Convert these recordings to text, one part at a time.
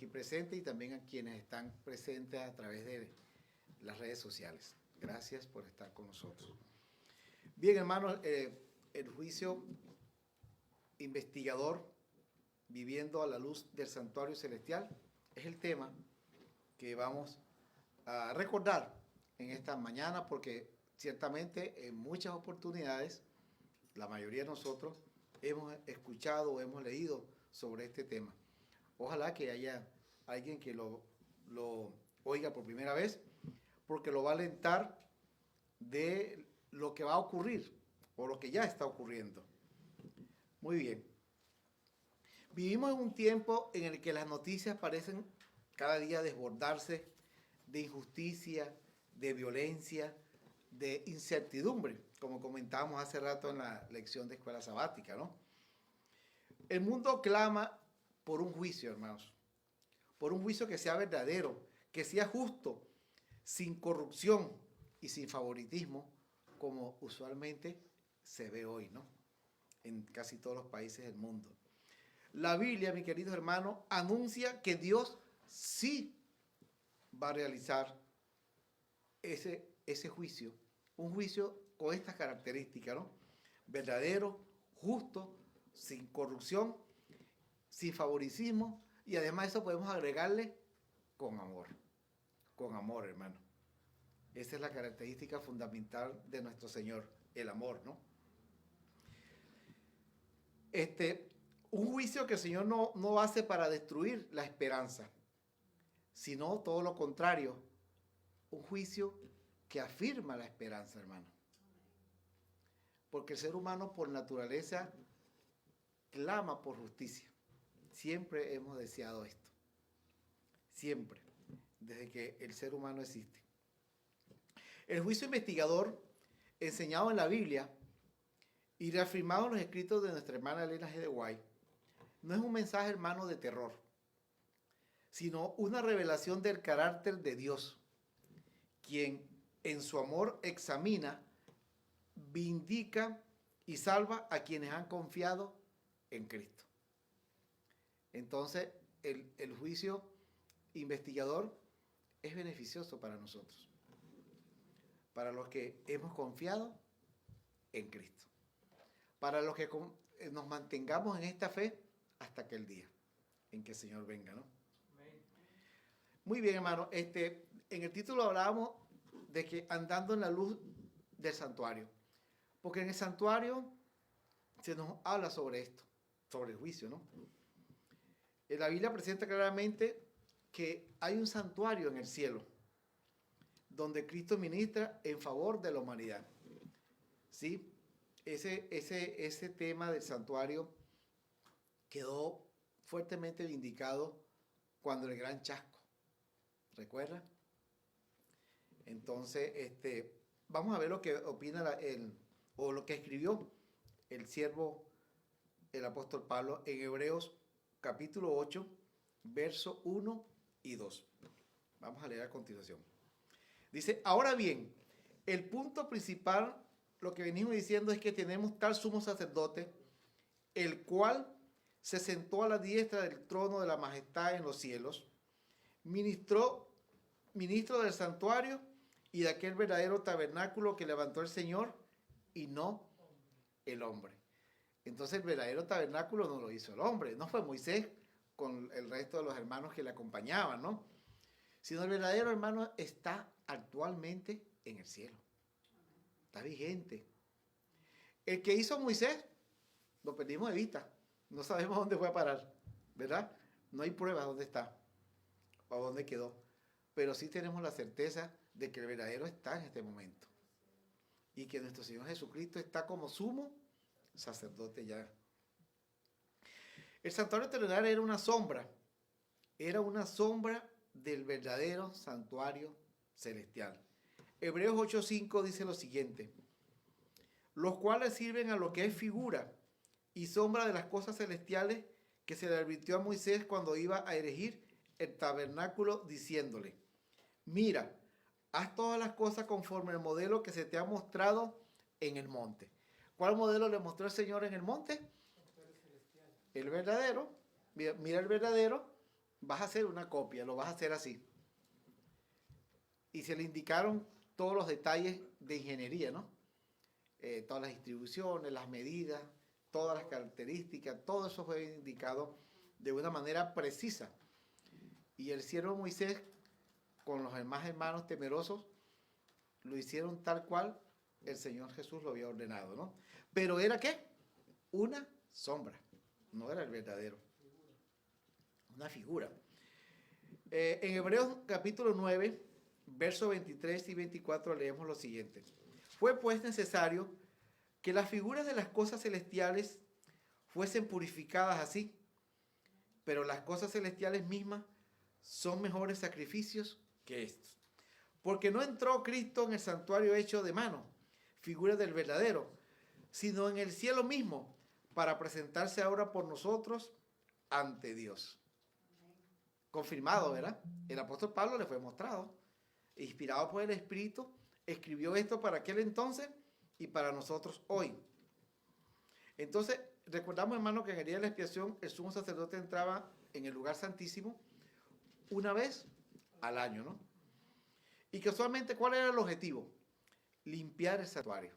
aquí presentes y también a quienes están presentes a través de las redes sociales. Gracias por estar con nosotros. Bien, hermanos, el juicio investigador viviendo a la luz del santuario celestial es el tema que vamos a recordar en esta mañana, porque ciertamente en muchas oportunidades la mayoría de nosotros hemos escuchado o hemos leído sobre este tema. Ojalá que haya alguien que lo oiga por primera vez, porque lo va a alentar de lo que va a ocurrir o lo que ya está ocurriendo. Muy bien. Vivimos en un tiempo en el que las noticias parecen cada día desbordarse de injusticia, de violencia, de incertidumbre, como comentábamos hace rato en la lección de escuela sabática, ¿no? El mundo clama por un juicio, hermanos, por un juicio que sea verdadero, que sea justo, sin corrupción y sin favoritismo, como usualmente se ve hoy, ¿no? En casi todos los países del mundo. La Biblia, mis queridos hermanos, anuncia que Dios sí va a realizar ese juicio, un juicio con estas características, ¿no? Verdadero, justo, sin corrupción, sin favoritismo, y además eso podemos agregarle con amor, hermano. Esa es la característica fundamental de nuestro Señor, el amor, ¿no? Un juicio que el Señor no hace para destruir la esperanza, sino todo lo contrario, un juicio que afirma la esperanza, hermano. Porque el ser humano por naturaleza clama por justicia. Siempre hemos deseado esto. Siempre, desde que el ser humano existe. El juicio investigador, enseñado en la Biblia y reafirmado en los escritos de nuestra hermana Elena G. de White, no es un mensaje, hermano, de terror, sino una revelación del carácter de Dios, quien en su amor examina, vindica y salva a quienes han confiado en Cristo. Entonces, el juicio investigador es beneficioso para nosotros, para los que hemos confiado en Cristo, para los que nos mantengamos en esta fe hasta aquel día en que el Señor venga, ¿no? Muy bien, hermano. En el título hablábamos de que andando en la luz del santuario, porque en el santuario se nos habla sobre esto, sobre el juicio, ¿no? La Biblia presenta claramente que hay un santuario en el cielo, donde Cristo ministra en favor de la humanidad. ¿Sí? Ese tema del santuario quedó fuertemente vindicado cuando el gran chasco. ¿Recuerda? Entonces, vamos a ver lo que opina o lo que escribió el siervo, el apóstol Pablo, en Hebreos capítulo 8, verso 1 y 2. Vamos a leer a continuación. Dice, ahora bien, el punto principal, lo que venimos diciendo es que tenemos tal sumo sacerdote, el cual se sentó a la diestra del trono de la majestad en los cielos, ministro del santuario y de aquel verdadero tabernáculo que levantó el Señor y no el hombre. Entonces el verdadero tabernáculo no lo hizo el hombre, no fue Moisés con el resto de los hermanos que le acompañaban, ¿no? Sino el verdadero hermano está actualmente en el cielo. Está vigente. El que hizo Moisés, lo perdimos de vista. No sabemos dónde fue a parar, ¿verdad? No hay pruebas dónde está o dónde quedó. Pero sí tenemos la certeza de que el verdadero está en este momento. Y que nuestro Señor Jesucristo está como sumo sacerdote ya. El santuario terrenal era una sombra del verdadero santuario celestial. Hebreos 8:5 dice lo siguiente: los cuales sirven a lo que es figura y sombra de las cosas celestiales que se le advirtió a Moisés cuando iba a erigir el tabernáculo, diciéndole, mira, haz todas las cosas conforme al modelo que se te ha mostrado en el monte. ¿Cuál modelo le mostró el Señor en el monte? El verdadero. Mira el verdadero, vas a hacer una copia, lo vas a hacer así. Y se le indicaron todos los detalles de ingeniería, ¿no? Todas las distribuciones, las medidas, todas las características, todo eso fue indicado de una manera precisa. Y el siervo Moisés, con los demás hermanos temerosos, lo hicieron tal cual el Señor Jesús lo había ordenado, ¿no? Pero ¿era qué? Una sombra, no era el verdadero. Una figura. En Hebreos capítulo 9, versos 23 y 24 leemos lo siguiente. Fue pues necesario que las figuras de las cosas celestiales fuesen purificadas así, pero las cosas celestiales mismas son mejores sacrificios que estos. Porque no entró Cristo en el santuario hecho de mano, figura del verdadero, sino en el cielo mismo, para presentarse ahora por nosotros ante Dios. Confirmado, ¿verdad? El apóstol Pablo le fue mostrado. Inspirado por el Espíritu, escribió esto para aquel entonces y para nosotros hoy. Entonces, recordamos, hermano, que en el día de la expiación el sumo sacerdote entraba en el lugar santísimo una vez al año, ¿no? Y casualmente, ¿cuál era el objetivo? Limpiar el santuario.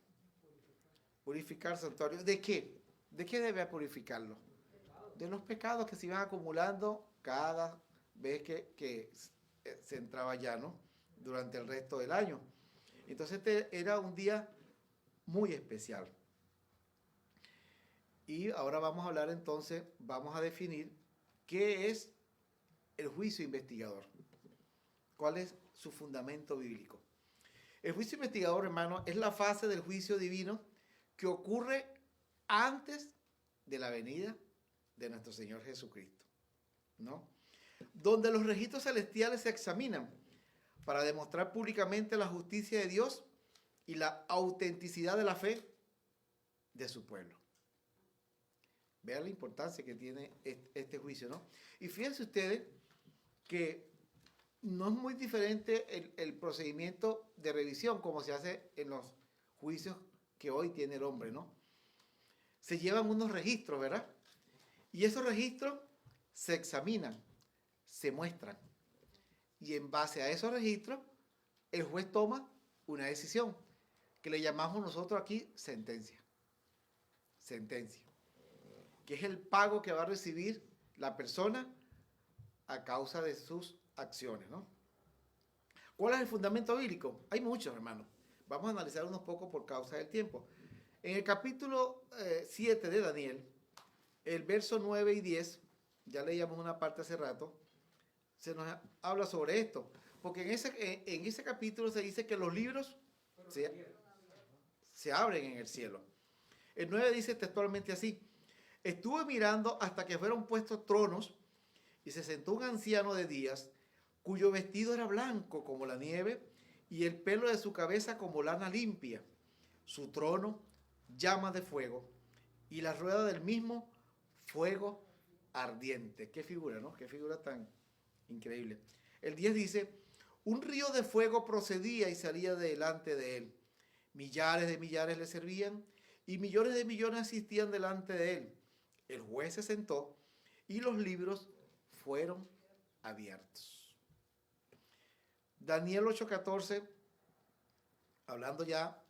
Purificar el santuario. ¿De qué? ¿De qué debe purificarlo? De los pecados que se iban acumulando cada vez que se entraba ya, ¿no? Durante el resto del año. Entonces este era un día muy especial. Y ahora vamos a hablar entonces, vamos a definir qué es el juicio investigador. ¿Cuál es su fundamento bíblico? El juicio investigador, hermano, es la fase del juicio divino que ocurre antes de la venida de nuestro Señor Jesucristo, ¿no? Donde los registros celestiales se examinan para demostrar públicamente la justicia de Dios y la autenticidad de la fe de su pueblo. Vean la importancia que tiene este juicio, ¿no? Y fíjense ustedes que no es muy diferente el procedimiento de revisión como se hace en los juicios que hoy tiene el hombre, ¿no? Se llevan unos registros, ¿verdad? Y esos registros se examinan, se muestran. Y en base a esos registros, el juez toma una decisión que le llamamos nosotros aquí sentencia. Sentencia. Que es el pago que va a recibir la persona a causa de sus acciones, ¿no? ¿Cuál es el fundamento bíblico? Hay muchos, hermanos. Vamos a analizar unos pocos por causa del tiempo. En el capítulo 7 de Daniel, el verso 9 y 10, ya leíamos una parte hace rato, se nos habla sobre esto. Porque en ese capítulo se dice que los libros se abren en el cielo. El 9 dice textualmente así: estuve mirando hasta que fueron puestos tronos y se sentó un anciano de días cuyo vestido era blanco como la nieve y el pelo de su cabeza como lana limpia. Su trono, llamas de fuego, y la rueda del mismo, fuego ardiente. Qué figura, ¿no? Qué figura tan increíble. El 10 dice: un río de fuego procedía y salía de delante de él. Millares de millares le servían y millones de millones asistían delante de él. El juez se sentó y los libros fueron abiertos. Daniel 8:14, hablando ya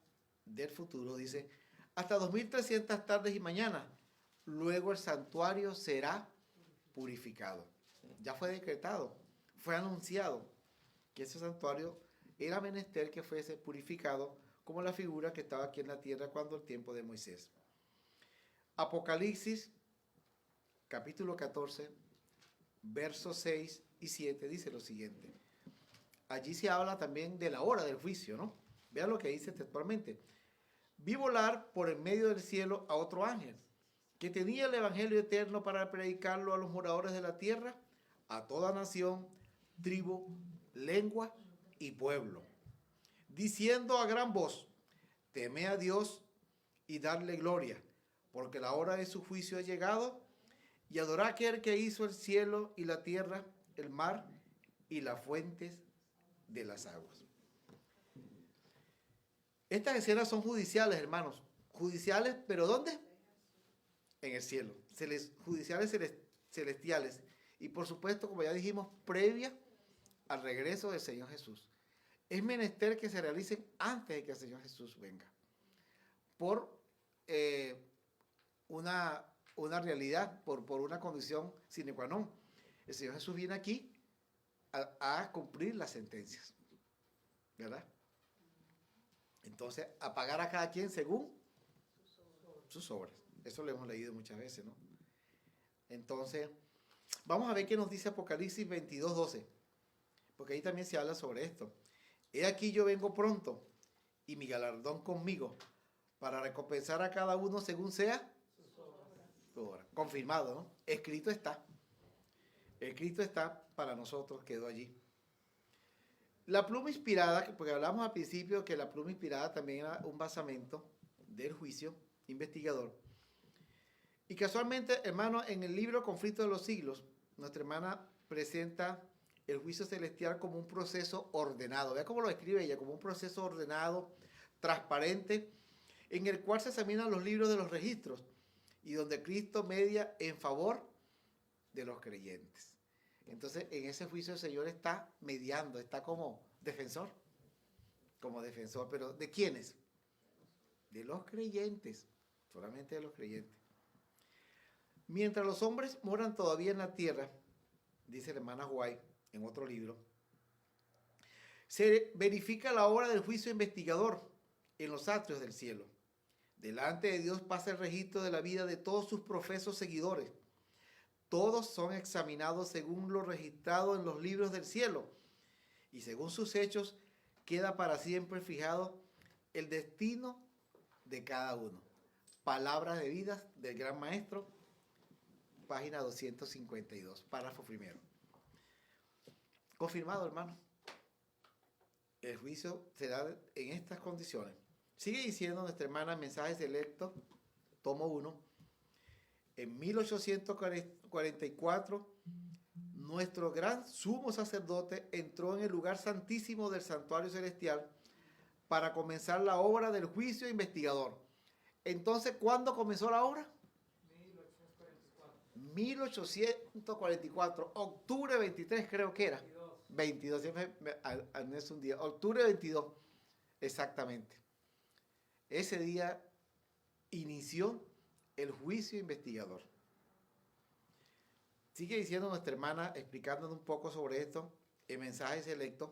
del futuro, dice: hasta 2300 tardes y mañanas, luego el santuario será purificado. Ya fue decretado, fue anunciado que ese santuario era menester que fuese purificado como la figura que estaba aquí en la tierra cuando el tiempo de Moisés. Apocalipsis capítulo 14, versos 6 y 7 dice lo siguiente. Allí se habla también de la hora del juicio, ¿no? Vean lo que dice textualmente. Vi volar por el medio del cielo a otro ángel, que tenía el evangelio eterno para predicarlo a los moradores de la tierra, a toda nación, tribu, lengua y pueblo, diciendo a gran voz: temed a Dios y darle gloria, porque la hora de su juicio ha llegado, y adorad a aquel que hizo el cielo y la tierra, el mar y las fuentes de las aguas. Estas escenas son judiciales, hermanos. Judiciales, ¿pero dónde? En el cielo. Judiciales celestiales. y por supuesto, como ya dijimos, previa al regreso del Señor Jesús. Es menester que se realicen antes de que el Señor Jesús venga, por una realidad, por una condición sine qua non. El Señor Jesús viene aquí a cumplir las sentencias, ¿verdad? Entonces, a pagar a cada quien según sus obras. Eso lo hemos leído muchas veces, ¿no? Entonces, vamos a ver qué nos dice Apocalipsis 22:12, porque ahí también se habla sobre esto. He aquí yo vengo pronto, y mi galardón conmigo, para recompensar a cada uno según sea su obra. Confirmado, ¿no? Escrito está. Escrito está para nosotros, quedó allí. La pluma inspirada, porque hablamos al principio que la pluma inspirada también era un basamento del juicio investigador. Y casualmente, hermano, en el libro Conflicto de los Siglos, nuestra hermana presenta el juicio celestial como un proceso ordenado. Vea cómo lo escribe ella, como un proceso ordenado, transparente, en el cual se examinan los libros de los registros y donde Cristo media en favor de los creyentes. Entonces, en ese juicio el Señor está mediando, está como defensor, pero ¿de quiénes? De los creyentes, solamente de los creyentes. Mientras los hombres moran todavía en la tierra, dice la hermana White en otro libro, se verifica la obra del juicio investigador en los atrios del cielo. Delante de Dios pasa el registro de la vida de todos sus profesos seguidores. Todos son examinados según lo registrado en los libros del cielo, y según sus hechos queda para siempre fijado el destino de cada uno. Palabras de vida del Gran Maestro, página 252, párrafo primero. Confirmado, hermano. El juicio será en estas condiciones. Sigue diciendo nuestra hermana en Mensajes Selectos, tomo 1. En 1844, nuestro gran sumo sacerdote entró en el lugar santísimo del santuario celestial para comenzar la obra del juicio investigador. Entonces, ¿cuándo comenzó la obra? 1844, octubre 23 creo que era. 22, siempre no es un día. Octubre 22, exactamente. Ese día inició el juicio investigador. Sigue diciendo nuestra hermana, explicándonos un poco sobre esto, en Mensajes Selectos,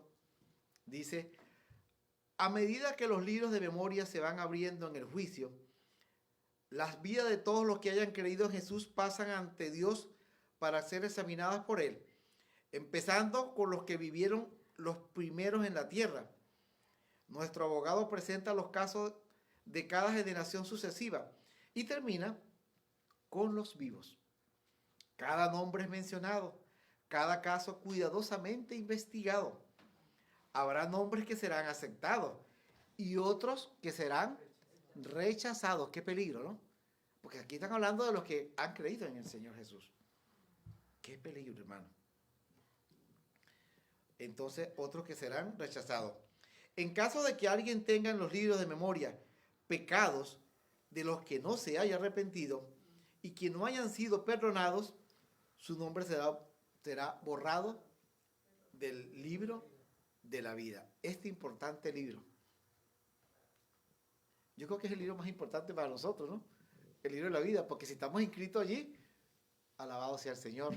dice, a medida que los libros de memoria se van abriendo en el juicio, las vidas de todos los que hayan creído en Jesús pasan ante Dios para ser examinadas por Él, empezando con los que vivieron los primeros en la tierra. Nuestro abogado presenta los casos de cada generación sucesiva y termina con los vivos. Cada nombre es mencionado, cada caso cuidadosamente investigado. Habrá nombres que serán aceptados y otros que serán rechazados. Qué peligro, ¿no? Porque aquí están hablando de los que han creído en el Señor Jesús. Qué peligro, hermano. Entonces, otros que serán rechazados. En caso de que alguien tenga en los libros de memoria pecados de los que no se haya arrepentido y que no hayan sido perdonados, su nombre será borrado del libro de la vida. Este importante libro. Yo creo que es el libro más importante para nosotros, ¿no? El libro de la vida, porque si estamos inscritos allí, alabado sea el Señor.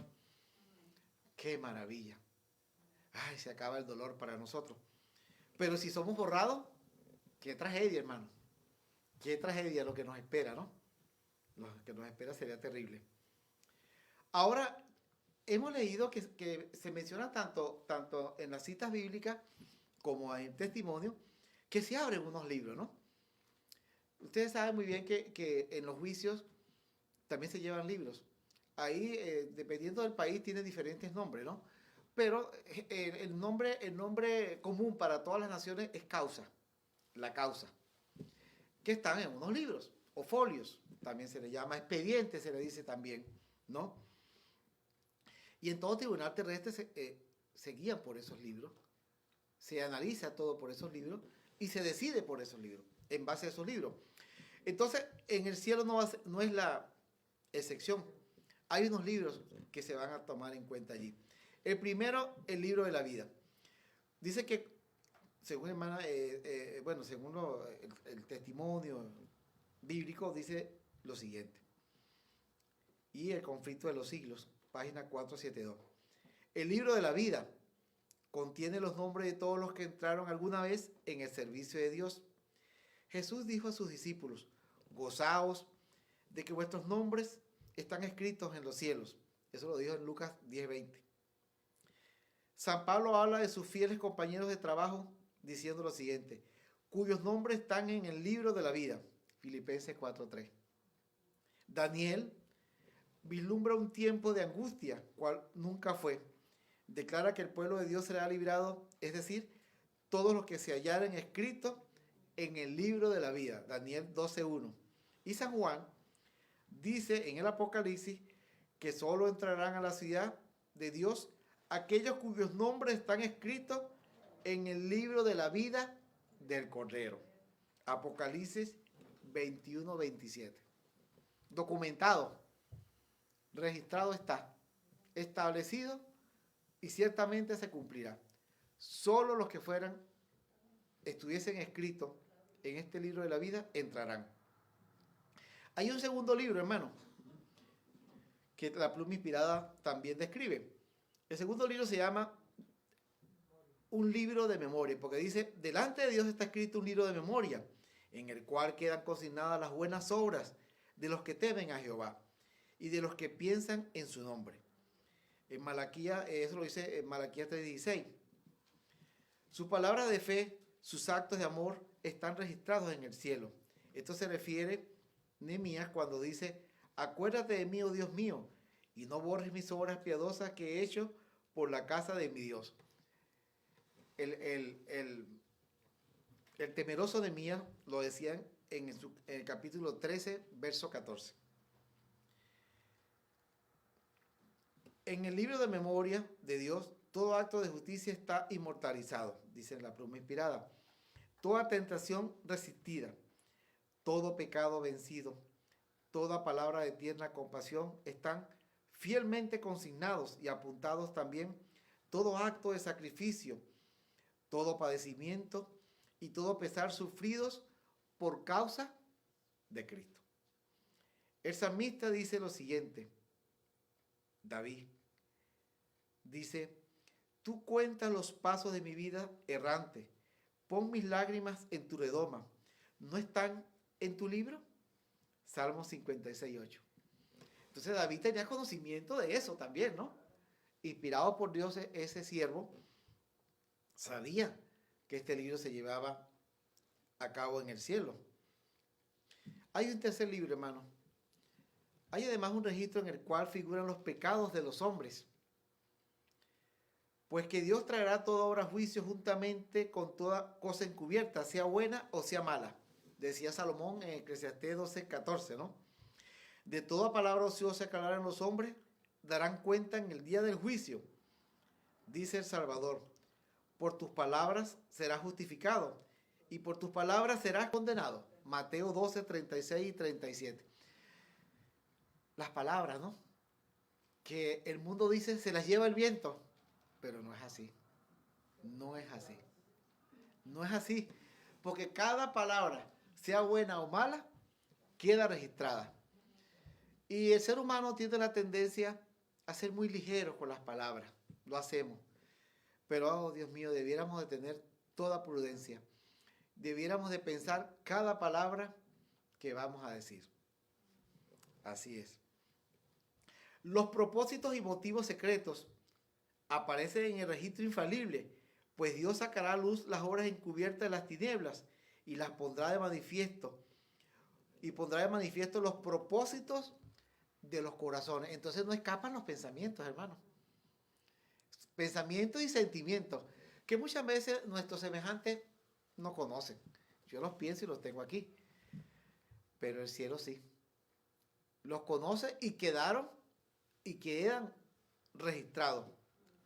¡Qué maravilla! ¡Ay, se acaba el dolor para nosotros! Pero si somos borrados, qué tragedia, hermano. Qué tragedia lo que nos espera, ¿no? Lo que nos espera sería terrible. Ahora, hemos leído que se menciona tanto en las citas bíblicas como en testimonio, que se abren unos libros, ¿no? Ustedes saben muy bien que en los juicios también se llevan libros. Ahí, dependiendo del país, tiene diferentes nombres, ¿no? Pero el nombre común para todas las naciones es causa, la causa, que están en unos libros o folios. También se le llama expediente, se le dice también, ¿no? Y en todo tribunal terrestre se guían por esos libros, se analiza todo por esos libros y se decide por esos libros, en base a esos libros. Entonces, en el cielo no es la excepción. Hay unos libros que se van a tomar en cuenta allí. El primero, el libro de la vida. Dice que, según hermana, según el testimonio bíblico, dice lo siguiente. Y el conflicto de los siglos, página 472. El libro de la vida contiene los nombres de todos los que entraron alguna vez en el servicio de Dios. Jesús dijo a sus discípulos, gozaos de que vuestros nombres están escritos en los cielos. Eso lo dijo en Lucas 10:20. San Pablo habla de sus fieles compañeros de trabajo diciendo lo siguiente, cuyos nombres están en el libro de la vida. Filipenses 4:3. Daniel vislumbra un tiempo de angustia, cual nunca fue. Declara que el pueblo de Dios será librado, es decir, todos los que se hallaren escritos en el libro de la vida. Daniel 12:1. Y San Juan dice en el Apocalipsis que solo entrarán a la ciudad de Dios aquellos cuyos nombres están escritos en el libro de la vida del Cordero. Apocalipsis 21:27. Documentado, registrado está, establecido y ciertamente se cumplirá. Solo los que estuviesen escritos en este libro de la vida entrarán. Hay un segundo libro, hermano, que la pluma inspirada también describe. El segundo libro se llama un libro de memoria, porque dice, delante de Dios está escrito un libro de memoria, en el cual quedan consignadas las buenas obras de los que temen a Jehová y de los que piensan en su nombre. En Malaquías, eso lo dice en Malaquías 3:16. Sus palabras de fe, sus actos de amor están registrados en el cielo. Esto se refiere Nehemías cuando dice, acuérdate de mí, oh Dios mío, y no borres mis obras piadosas que he hecho por la casa de mi Dios. El temeroso Nehemías lo decían en el capítulo 13, verso 14. En el libro de memoria de Dios, todo acto de justicia está inmortalizado, dice en la pluma inspirada. Toda tentación resistida, todo pecado vencido, toda palabra de tierna compasión están fielmente consignados y apuntados también todo acto de sacrificio, todo padecimiento y todo pesar sufridos por causa de Cristo. El salmista dice lo siguiente, David dice, tú cuentas los pasos de mi vida errante, pon mis lágrimas en tu redoma, ¿no están en tu libro? Salmo 56:8. Entonces David tenía conocimiento de eso también, ¿no? Inspirado por Dios, ese siervo sabía que este libro se llevaba a cabo en el cielo. Hay un tercer libro, hermano. Hay además un registro en el cual figuran los pecados de los hombres. Pues que Dios traerá toda obra a juicio juntamente con toda cosa encubierta, sea buena o sea mala. Decía Salomón en Eclesiastés 12:14, ¿no? De toda palabra ociosa que hablaran los hombres, darán cuenta en el día del juicio. Dice el Salvador, por tus palabras serás justificado y por tus palabras serás condenado. Mateo 12:36 y 37. Las palabras, ¿no? Que el mundo dice se las lleva el viento, pero no es así. No es así. No es así. Porque cada palabra, sea buena o mala, queda registrada. Y el ser humano tiene la tendencia a ser muy ligero con las palabras. Lo hacemos. Pero, oh Dios mío, debiéramos de tener toda prudencia. Debiéramos de pensar cada palabra que vamos a decir. Así es. Los propósitos y motivos secretos aparecen en el registro infalible, pues Dios sacará a luz las obras encubiertas de las tinieblas y las pondrá de manifiesto. Y pondrá de manifiesto los propósitos de los corazones. Entonces no escapan los pensamientos, hermanos. Pensamientos y sentimientos que muchas veces nuestros semejantes no conocen. Yo los pienso y los tengo aquí. Pero el cielo sí. Los conoce y quedan registrados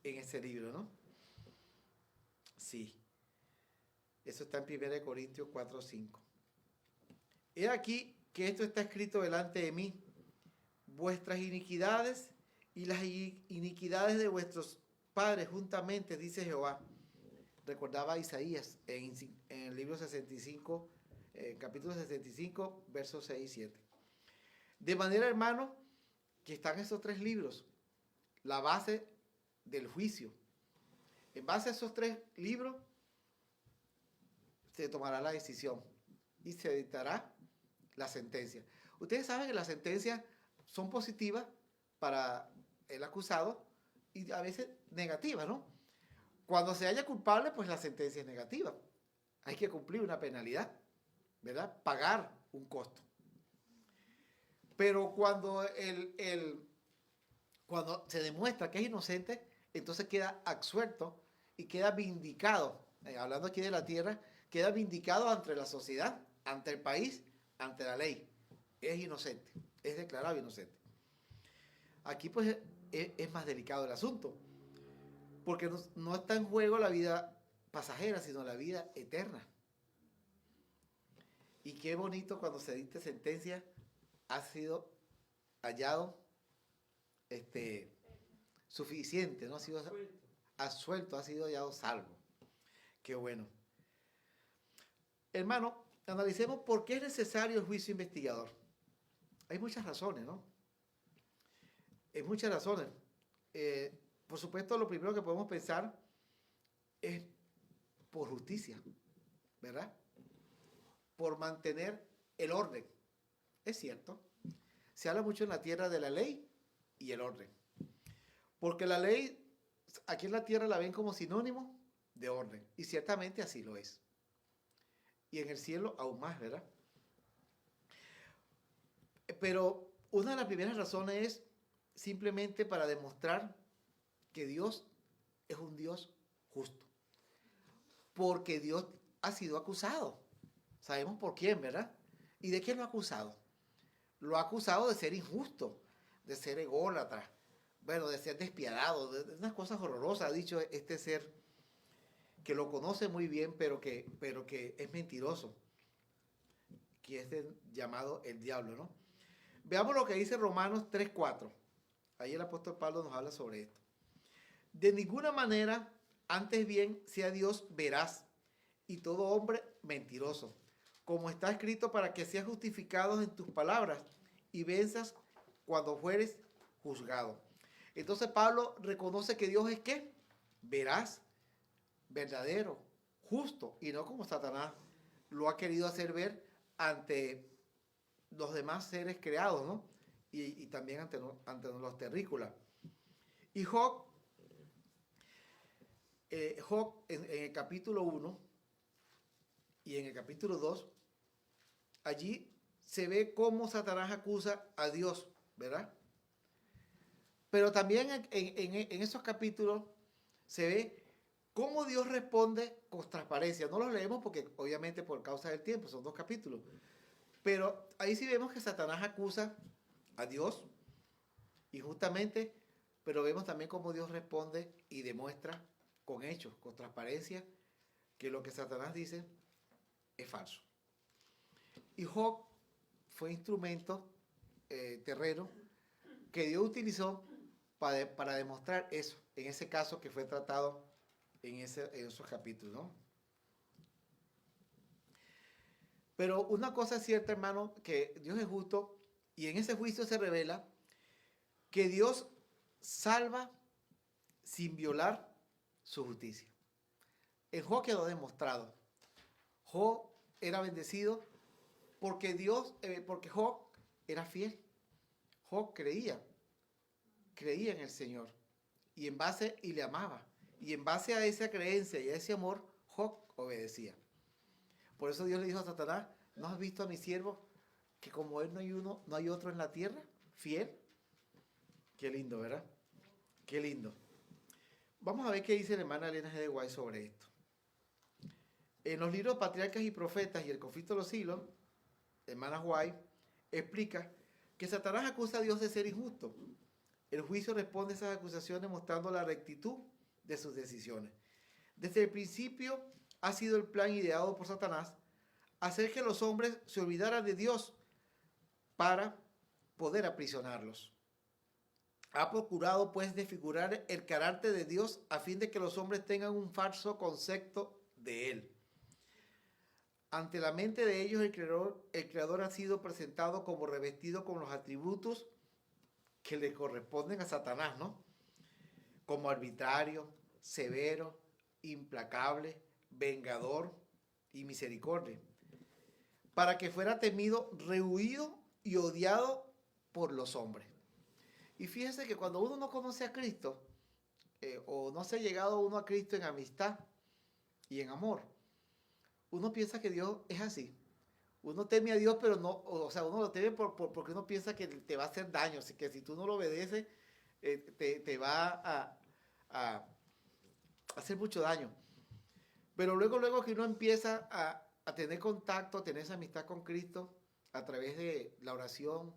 en ese libro, ¿no? Sí. Eso está en 1 Corintios 4:5. He aquí que esto está escrito delante de mí, vuestras iniquidades y las iniquidades de vuestros padres juntamente, dice Jehová. Recordaba Isaías en el libro 65, capítulo 65, versos 6 y 7. De manera, hermano, que están esos tres libros, la base del juicio. En base a esos tres libros, se tomará la decisión y se dictará la sentencia. Ustedes saben que las sentencias son positivas para el acusado y a veces negativas, ¿no? Cuando se halla culpable, pues la sentencia es negativa. Hay que cumplir una penalidad, ¿verdad? Pagar un costo. Pero cuando cuando se demuestra que es inocente, entonces queda absuelto y queda vindicado, hablando aquí de la tierra, queda vindicado ante la sociedad, ante el país, ante la ley. Es inocente, es declarado inocente. Aquí pues es más delicado el asunto, porque no está en juego la vida pasajera, sino la vida eterna. Y qué bonito cuando se dicte sentencia, ha sido hallado suficiente, no ha sido absuelto, ha sido hallado salvo. Qué bueno. Hermano, analicemos por qué es necesario el juicio investigador. Hay muchas razones, ¿no? Hay muchas razones. Por supuesto, lo primero que podemos pensar es por justicia, ¿verdad? Por mantener el orden. Es cierto. Se habla mucho en la tierra de la ley y el orden. Porque la ley, aquí en la tierra la ven como sinónimo de orden. Y ciertamente así lo es. Y en el cielo aún más, ¿verdad? Pero una de las primeras razones es simplemente para demostrar que Dios es un Dios justo. Porque Dios ha sido acusado. Sabemos por quién, ¿verdad? ¿Y de qué lo ha acusado? Lo ha acusado de ser injusto, de ser ególatra, bueno, de ser despiadado, de unas cosas horrorosas. Ha dicho este ser que lo conoce muy bien, pero que es mentiroso, que es llamado el diablo, ¿no? Veamos lo que dice Romanos 3:4. Ahí el apóstol Pablo nos habla sobre esto. De ninguna manera, antes bien, sea Dios veraz y todo hombre mentiroso, como está escrito, para que seas justificado en tus palabras y venzas cuando fueres juzgado. Entonces Pablo reconoce que Dios es ¿qué? Veraz, verdadero, justo, y no como Satanás lo ha querido hacer ver ante los demás seres creados, ¿no? Y también ante los terrícolas. Y Job en el capítulo 1 y en el capítulo 2, allí se ve cómo Satanás acusa a Dios, ¿verdad? Pero también en esos capítulos se ve cómo Dios responde con transparencia. No los leemos porque obviamente por causa del tiempo, son 2 capítulos. Pero ahí sí vemos que Satanás acusa a Dios injustamente, pero vemos también cómo Dios responde y demuestra con hechos, con transparencia, que lo que Satanás dice es falso. Y Job fue instrumento terreno que Dios utilizó para demostrar eso, en ese caso que fue tratado en esos capítulos, ¿no? Pero una cosa es cierta, hermano, que Dios es justo y en ese juicio se revela que Dios salva sin violar su justicia. En Job quedó demostrado. Job era bendecido porque porque Job era fiel. Job creía en el Señor y le amaba. Y en base a esa creencia y a ese amor, Job obedecía. Por eso Dios le dijo a Satanás: ¿no has visto a mi siervo que como él no hay otro en la tierra fiel? Qué lindo, ¿verdad? Qué lindo. Vamos a ver qué dice la hermana Elena G. de White sobre esto. En los libros Patriarcas y Profetas y El Conflicto de los Siglos, hermana White explica que Satanás acusa a Dios de ser injusto. El juicio responde a esas acusaciones mostrando la rectitud de sus decisiones. Desde el principio ha sido el plan ideado por Satanás hacer que los hombres se olvidaran de Dios para poder aprisionarlos. Ha procurado pues desfigurar el carácter de Dios a fin de que los hombres tengan un falso concepto de Él. Ante la mente de ellos el Creador ha sido presentado como revestido con los atributos que le corresponden a Satanás, ¿no? Como arbitrario, severo, implacable, vengador y misericordia, para que fuera temido, rehuido y odiado por los hombres. Y fíjese que cuando uno no conoce a Cristo, o no se ha llegado uno a Cristo en amistad y en amor, uno piensa que Dios es así. Uno teme a Dios, pero no, o sea, uno lo teme porque uno piensa que te va a hacer daño, así que si tú no lo obedeces, te va a hacer mucho daño. Pero luego que uno empieza a tener contacto, a tener esa amistad con Cristo, a través de la oración,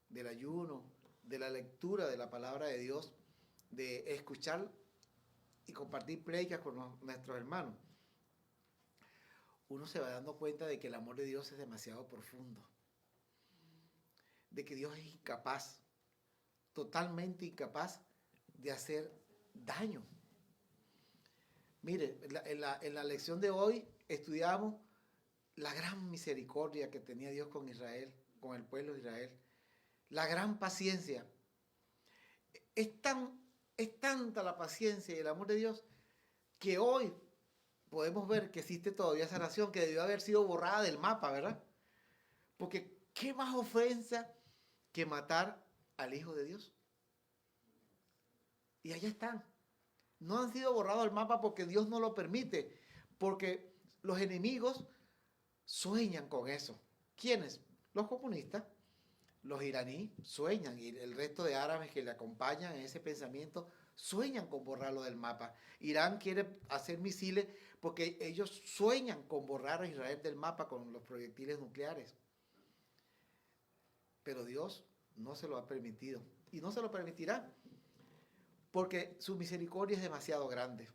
del ayuno, de la lectura de la palabra de Dios, de escuchar y compartir predicas con nuestros hermanos, uno se va dando cuenta de que el amor de Dios es demasiado profundo, de que Dios es incapaz, totalmente incapaz de hacer daño. Mire, en la lección de hoy estudiamos la gran misericordia que tenía Dios con Israel, con el pueblo de Israel, la gran paciencia. Es tanta la paciencia y el amor de Dios que hoy podemos ver que existe todavía esa nación que debió haber sido borrada del mapa, ¿verdad? Porque ¿qué más ofensa que matar al Hijo de Dios? Y allá están. No han sido borrados del mapa porque Dios no lo permite, porque los enemigos sueñan con eso. ¿Quiénes? Los comunistas, los iraníes sueñan, y el resto de árabes que le acompañan en ese pensamiento sueñan con borrarlo del mapa. Irán quiere hacer misiles porque ellos sueñan con borrar a Israel del mapa con los proyectiles nucleares. Pero Dios no se lo ha permitido y no se lo permitirá, porque su misericordia es demasiado grande,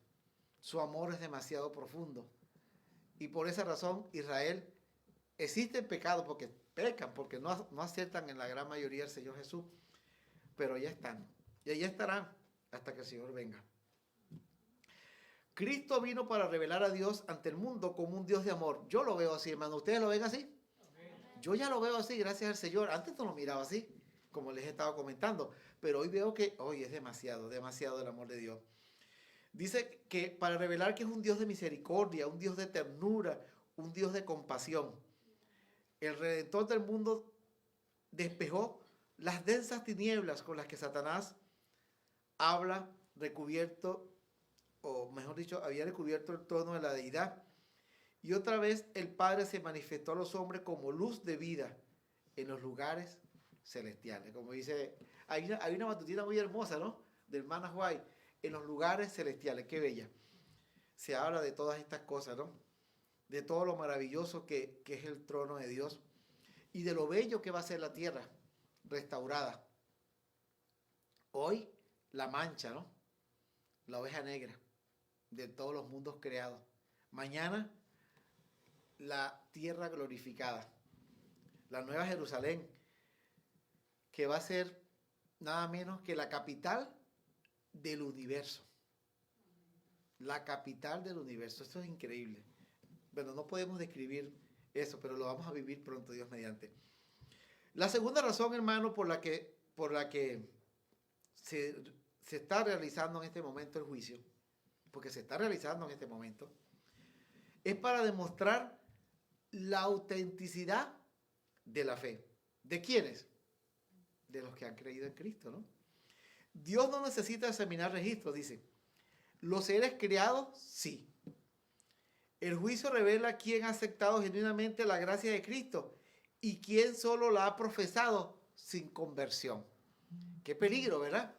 su amor es demasiado profundo. Y por esa razón Israel existe en pecado porque pecan, porque no aceptan en la gran mayoría al Señor Jesús, pero ya están, y allá estarán hasta que el Señor venga. Cristo vino para revelar a Dios ante el mundo como un Dios de amor. Yo lo veo así, hermano. ¿Ustedes lo ven así? Yo ya lo veo así, gracias al Señor. Antes no lo miraba así, como les he estado comentando, pero hoy veo que hoy es demasiado el amor de Dios. Dice que para revelar que es un Dios de misericordia, un Dios de ternura, un Dios de compasión. El Redentor del mundo despejó las densas tinieblas con las que Satanás habla recubierto, o mejor dicho, había recubierto el trono de la deidad. Y otra vez el Padre se manifestó a los hombres como luz de vida en los lugares celestiales. Como dice, hay una matutina muy hermosa, ¿no? De hermana White, en los lugares celestiales. Qué bella. Se habla de todas estas cosas, ¿no? De todo lo maravilloso que es el trono de Dios y de lo bello que va a ser la tierra restaurada. Hoy la mancha, ¿no? La oveja negra de todos los mundos creados. Mañana la tierra glorificada, la nueva Jerusalén, que va a ser nada menos que la capital del universo. La capital del universo. Esto es increíble. Bueno, no podemos describir eso, pero lo vamos a vivir pronto, Dios mediante. La segunda razón, hermano, por la que se está realizando en este momento el juicio, porque se está realizando en este momento, es para demostrar la autenticidad de la fe. ¿De quiénes? De los que han creído en Cristo, ¿no? Dios no necesita examinar registros, dice. Los seres creados, sí. El juicio revela quién ha aceptado genuinamente la gracia de Cristo y quién solo la ha profesado sin conversión. Qué peligro, ¿verdad?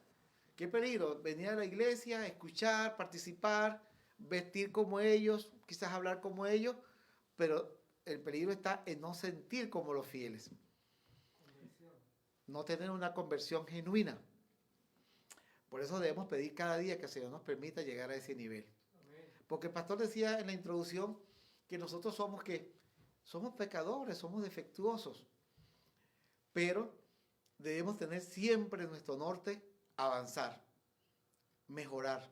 Qué peligro venir a la iglesia, escuchar, participar, vestir como ellos, quizás hablar como ellos, pero el peligro está en no sentir como los fieles. No tener una conversión genuina. Por eso debemos pedir cada día que el Señor nos permita llegar a ese nivel. Porque el pastor decía en la introducción que nosotros somos pecadores, somos defectuosos. Pero debemos tener siempre nuestro norte, avanzar, mejorar.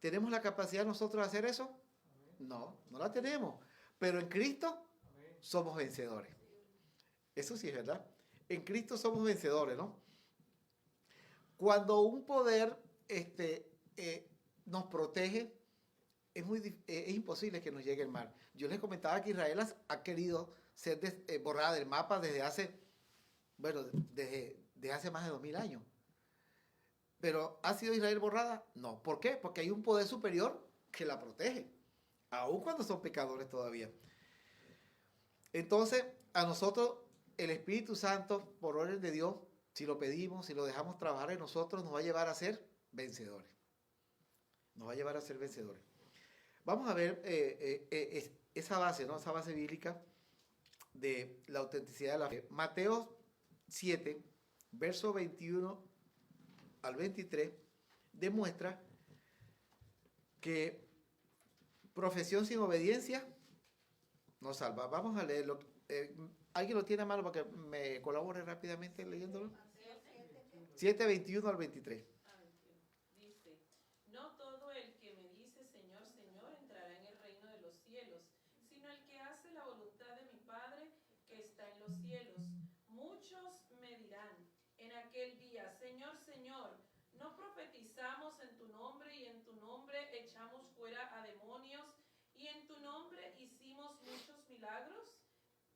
¿Tenemos la capacidad nosotros de hacer eso? No, no la tenemos. Pero en Cristo somos vencedores. Eso sí es verdad. En Cristo somos vencedores, ¿no? Cuando un poder nos protege, es imposible que nos llegue el mal. Yo les comentaba que Israel ha querido ser borrada del mapa desde hace más de 2000 años. Pero ¿ha sido Israel borrada? No. ¿Por qué? Porque hay un poder superior que la protege, aun cuando son pecadores todavía. Entonces, a nosotros, el Espíritu Santo, por orden de Dios, si lo pedimos, si lo dejamos trabajar en nosotros, nos va a llevar a ser vencedores. Nos va a llevar a ser vencedores. Vamos a ver esa base, ¿no? Esa base bíblica de la autenticidad de la fe. Mateo 7, verso 21 al 23, demuestra que profesión sin obediencia no salva. Vamos a leerlo. ¿Alguien lo tiene a mano para que me colabore rápidamente leyéndolo? 7, 21 al 23. Dice, no todo el que me dice Señor, Señor entrará en el reino de los cielos, sino el que hace la voluntad de mi Padre que está en los cielos. Muchos me dirán en aquel día, Señor, Señor, ¿no profetizamos en tu nombre y en tu nombre echamos fuera a demonios y en tu nombre hicimos muchos milagros?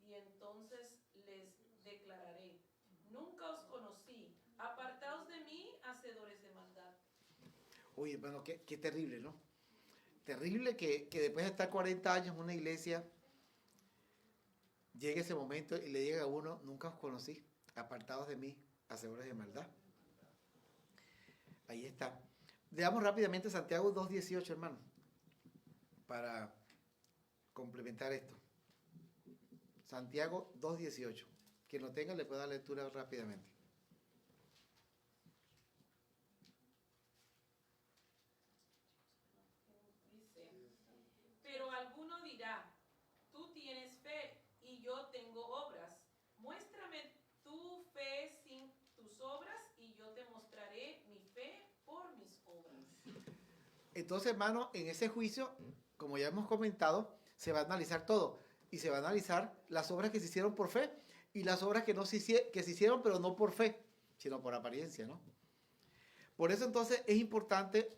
Y entonces les declararé, nunca os conocí, apartaos de mí, hacedores de maldad. Oye, hermano, qué terrible, ¿no? Terrible que después de estar 40 años en una iglesia, llegue ese momento y le diga a uno, nunca os conocí, apartados de mí, hacedores de maldad. Ahí está. Leamos rápidamente Santiago 2:18, hermano, para complementar esto. Santiago 2:18. Quien lo tenga le puede dar lectura rápidamente. Dice, pero alguno dirá, tú tienes fe y yo tengo obras. Muéstrame tu fe sin tus obras y yo te mostraré mi fe por mis obras. Entonces, hermano, en ese juicio, como ya hemos comentado, se va a analizar todo. Y se va a analizar las obras que se hicieron por fe y las obras que se hicieron, pero no por fe, sino por apariencia, ¿no? Por eso entonces es importante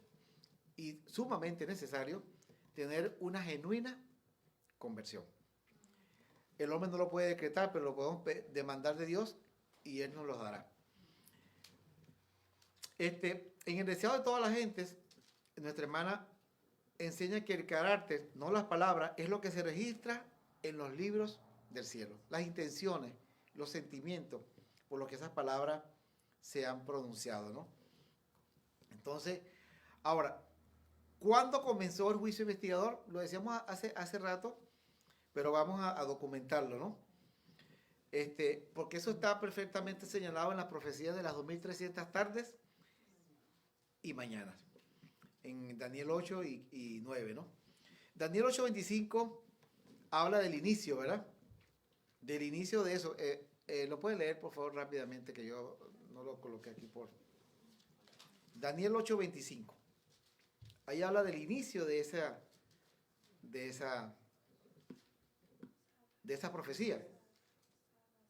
y sumamente necesario tener una genuina conversión. El hombre no lo puede decretar, pero lo podemos demandar de Dios y Él nos lo dará. En el deseado de todas las gentes, nuestra hermana enseña que el carácter, no las palabras, es lo que se registra en los libros del cielo. Las intenciones, los sentimientos, por lo que esas palabras se han pronunciado, ¿no? Entonces, ahora, ¿cuándo comenzó el juicio investigador? Lo decíamos hace rato, pero vamos a documentarlo, ¿no? Porque eso está perfectamente señalado en las profecías de las 2300 tardes y mañanas, en Daniel 8 y 9, ¿no? Daniel 8:25 habla del inicio, ¿verdad? Del inicio de eso. ¿Lo puede leer, por favor, rápidamente, que yo no lo coloqué aquí por... Daniel 8:25. Ahí habla del inicio de esa profecía.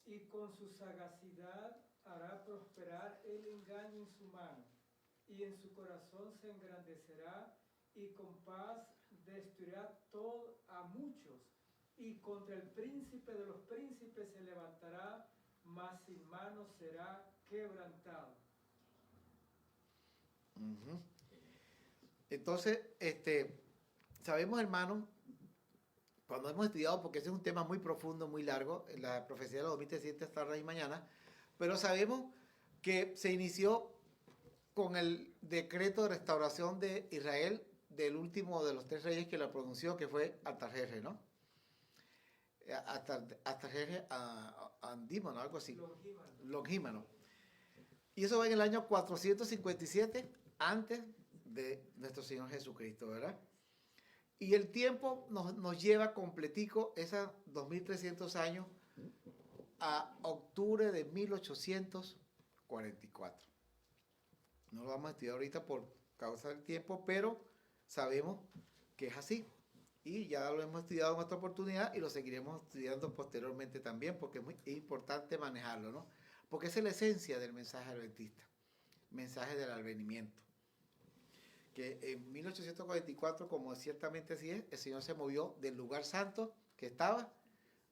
Y con su sagacidad hará prosperar el engaño en su mano, y en su corazón se engrandecerá, y con paz destruirá todo a muchos, y contra el príncipe de los príncipes se levantará, mas sin mano será quebrantado. Uh-huh. Entonces, sabemos, hermano, cuando hemos estudiado, porque ese es un tema muy profundo, muy largo, la profecía de los 2300 tardes y mañana, pero sabemos que se inició con el decreto de restauración de Israel del último de los 3 reyes que lo pronunció, que fue Artajerjes, ¿no? Artajerjes Andímano, algo así. Longímano. Y eso va en el año 457 antes de nuestro Señor Jesucristo, ¿verdad? Y el tiempo nos lleva completico, esos 2300 años, a octubre de 1844. No lo vamos a estudiar ahorita por causa del tiempo, pero sabemos que es así. Y ya lo hemos estudiado en otra oportunidad y lo seguiremos estudiando posteriormente también, porque es muy importante manejarlo, ¿no? Porque esa es la esencia del mensaje adventista, mensaje del advenimiento. Que en 1844, como ciertamente así es, el Señor se movió del lugar santo que estaba,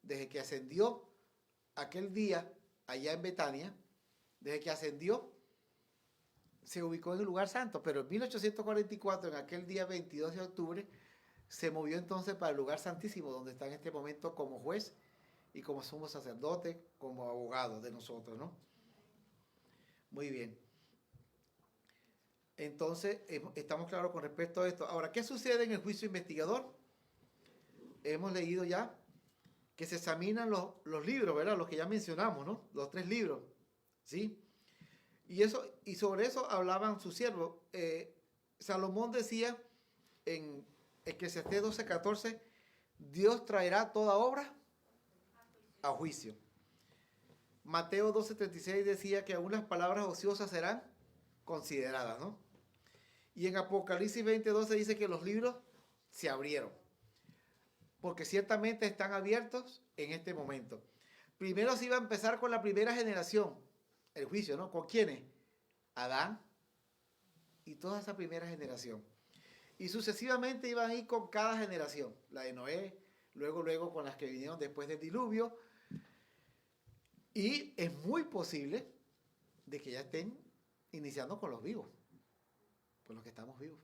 desde que ascendió aquel día allá en Betania, desde que ascendió, se ubicó en el lugar santo, pero en 1844, en aquel día 22 de octubre, se movió entonces para el lugar santísimo, donde está en este momento como juez y como sumo sacerdote, como abogado de nosotros, ¿no? Muy bien. Entonces, estamos claros con respecto a esto. Ahora, ¿qué sucede en el juicio investigador? Hemos leído ya que se examinan los libros, ¿verdad? Los que ya mencionamos, ¿no? Los 3 libros, ¿sí? Y sobre eso hablaban sus siervos. Salomón decía en Eclesiastés 12:14, Dios traerá toda obra a juicio. Mateo 12:36 decía que aún las palabras ociosas serán consideradas, ¿no? Y en Apocalipsis 20:12 dice que los libros se abrieron, porque ciertamente están abiertos en este momento. Primero se iba a empezar con la primera generación, el juicio, ¿no? ¿Con quiénes? Adán y toda esa primera generación. Y sucesivamente iban a ir con cada generación, la de Noé, luego con las que vinieron después del diluvio. Y es muy posible de que ya estén iniciando con los vivos, con los que estamos vivos.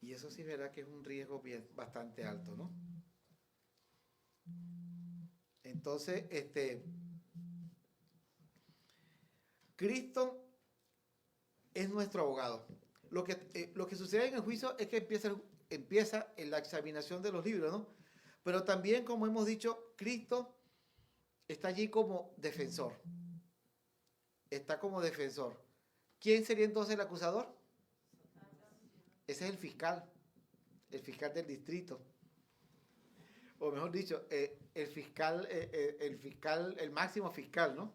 Y eso sí es verdad que es un riesgo bastante alto, ¿no? Entonces, Cristo es nuestro abogado. Lo que sucede en el juicio es que empieza en la examinación de los libros, ¿no? Pero también, como hemos dicho, Cristo está allí como defensor. Está como defensor. ¿Quién sería entonces el acusador? Ese es el fiscal del distrito. O mejor dicho, el fiscal, el máximo fiscal, ¿no?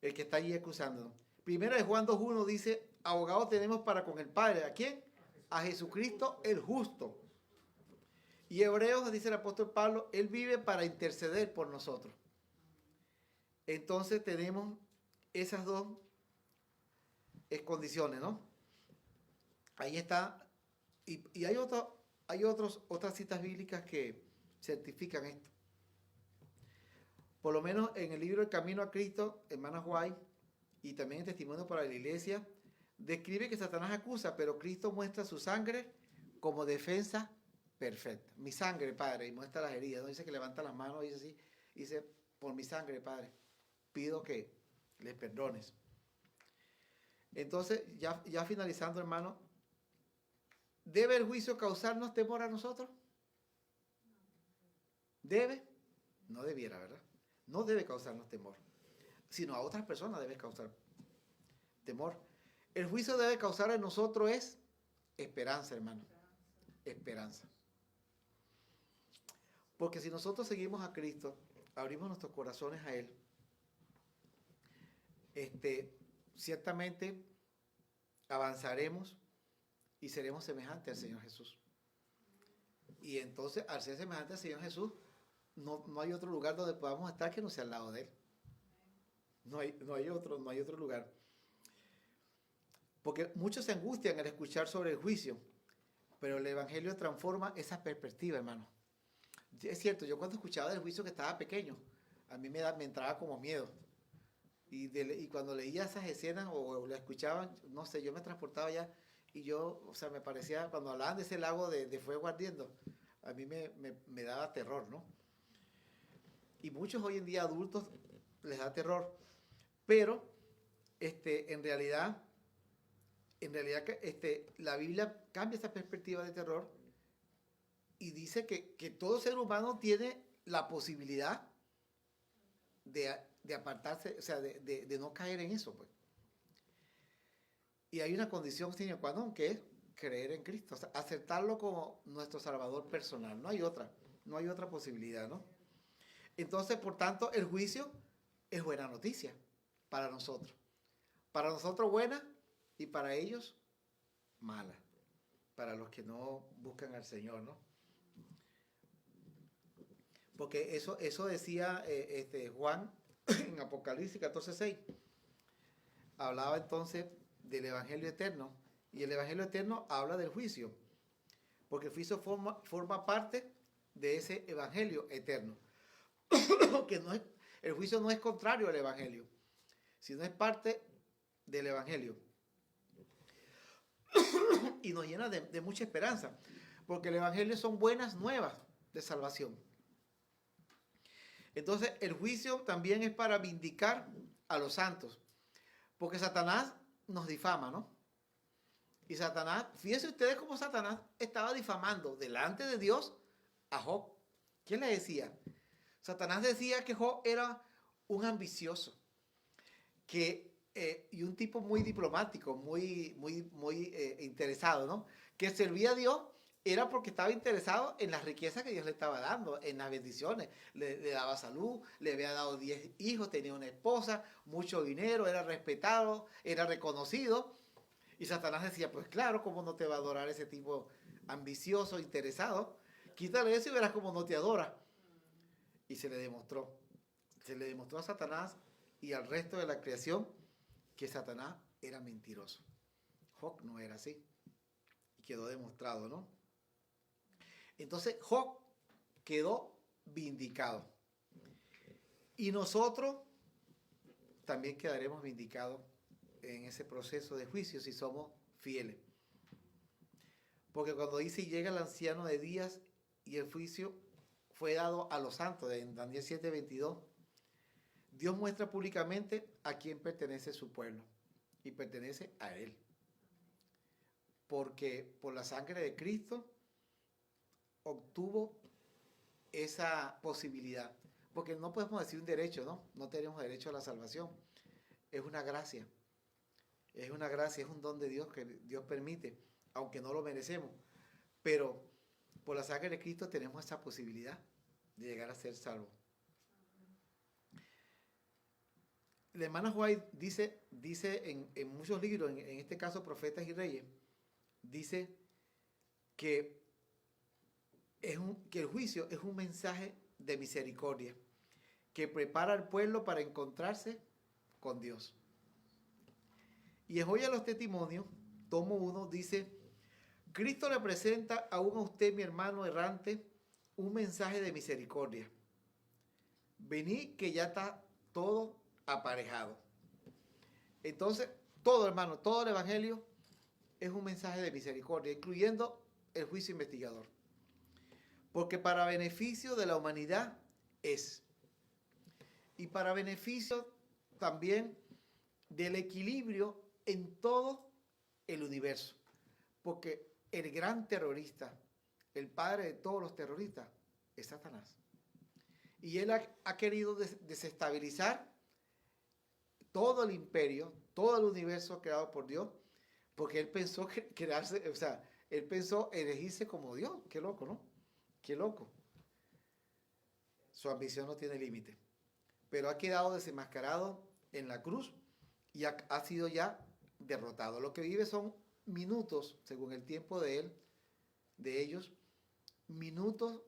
El que está allí acusándonos. Primero de Juan 2:1 dice, abogado tenemos para con el Padre. ¿A quién? A Jesucristo el justo. Y Hebreos, dice el apóstol Pablo, Él vive para interceder por nosotros. Entonces tenemos esas dos condiciones, ¿no? Ahí está. Y hay otras citas bíblicas que certifican esto. Por lo menos en el libro El Camino a Cristo, hermana White, y también en Testimonio para la Iglesia, describe que Satanás acusa, pero Cristo muestra su sangre como defensa perfecta. Mi sangre, Padre, y muestra las heridas. No dice que levanta las manos, dice así, dice, por mi sangre, Padre, pido que les perdones. Entonces, ya finalizando, hermano, ¿debe el juicio causarnos temor a nosotros? ¿Debe? No debiera, ¿verdad? No debe causarnos temor, sino a otras personas debe causar temor. El juicio debe causar en nosotros es esperanza, hermano. Esperanza. Porque si nosotros seguimos a Cristo, abrimos nuestros corazones a Él, ciertamente avanzaremos y seremos semejantes al Señor Jesús. Y entonces, al ser semejante al Señor Jesús, no hay otro lugar donde podamos estar que no sea al lado de Él. No hay otro lugar. Porque muchos se angustian al escuchar sobre el juicio, pero el Evangelio transforma esa perspectiva, hermano. Es cierto, yo cuando escuchaba del juicio que estaba pequeño, a mí me entraba como miedo. Y cuando leía esas escenas o la escuchaban, no sé, yo me transportaba ya y yo, o sea, me parecía, cuando hablaban de ese lago de fuego ardiendo, a mí me daba terror, ¿no? Y muchos hoy en día adultos les da terror, pero en realidad la Biblia cambia esa perspectiva de terror y dice que todo ser humano tiene la posibilidad de apartarse, o sea, de no caer en eso, pues. Y hay una condición sine qua non, que es creer en Cristo, o sea, aceptarlo como nuestro Salvador personal. No hay otra posibilidad, ¿no? Entonces, por tanto, el juicio es buena noticia para nosotros. Para nosotros buena y para ellos mala. Para los que no buscan al Señor, ¿no? Porque eso decía Juan en Apocalipsis 14:6. Hablaba entonces del Evangelio eterno. Y el Evangelio eterno habla del juicio. Porque el juicio forma parte de ese Evangelio eterno. Que no es, el juicio no es contrario al Evangelio, sino es parte del Evangelio. Y nos llena de mucha esperanza. Porque el Evangelio son buenas nuevas de salvación. Entonces, el juicio también es para vindicar a los santos. Porque Satanás nos difama, ¿no? Y Satanás, fíjense ustedes cómo Satanás estaba difamando delante de Dios a Job. ¿Quién le decía? Satanás decía que Job era un ambicioso, y un tipo muy diplomático, muy interesado, ¿no? Que servía a Dios era porque estaba interesado en las riquezas que Dios le estaba dando, en las bendiciones. Le daba salud, le había dado 10 hijos, tenía una esposa, mucho dinero, era respetado, era reconocido. Y Satanás decía, pues claro, ¿cómo no te va a adorar ese tipo ambicioso, interesado? Quítale eso y verás cómo no te adora. Y se le demostró a Satanás y al resto de la creación que Satanás era mentiroso. Job no era así. Y quedó demostrado, ¿no? Entonces Job quedó vindicado. Y nosotros también quedaremos vindicados en ese proceso de juicio si somos fieles. Porque cuando dice llega el anciano de días y el juicio fue dado a los santos, en Daniel 7:22, Dios muestra públicamente a quién pertenece su pueblo y pertenece a Él. Porque por la sangre de Cristo obtuvo esa posibilidad. Porque no podemos decir un derecho, ¿no? No tenemos derecho a la salvación. Es una gracia. Es una gracia, es un don de Dios que Dios permite, aunque no lo merecemos. Pero por la sangre de Cristo tenemos esa posibilidad de llegar a ser salvos. La hermana White dice en muchos libros, en este caso Profetas y Reyes, dice que el juicio es un mensaje de misericordia que prepara al pueblo para encontrarse con Dios. Y en Joya de los Testimonios, tomo 1, dice: Cristo le presenta aún a usted, mi hermano errante, un mensaje de misericordia. Venid que ya está todo aparejado. Entonces, todo, hermano, todo el Evangelio es un mensaje de misericordia, incluyendo el juicio investigador. Porque para beneficio de la humanidad es. Y para beneficio también del equilibrio en todo el universo. Porque el gran terrorista, el padre de todos los terroristas, es Satanás. Y él ha querido desestabilizar todo el imperio, todo el universo creado por Dios, porque él pensó él pensó elegirse como Dios. Qué loco, ¿no? Qué loco. Su ambición no tiene límite. Pero ha quedado desenmascarado en la cruz y ha sido ya derrotado. Lo que vive son minutos, según el tiempo de ellos, minutos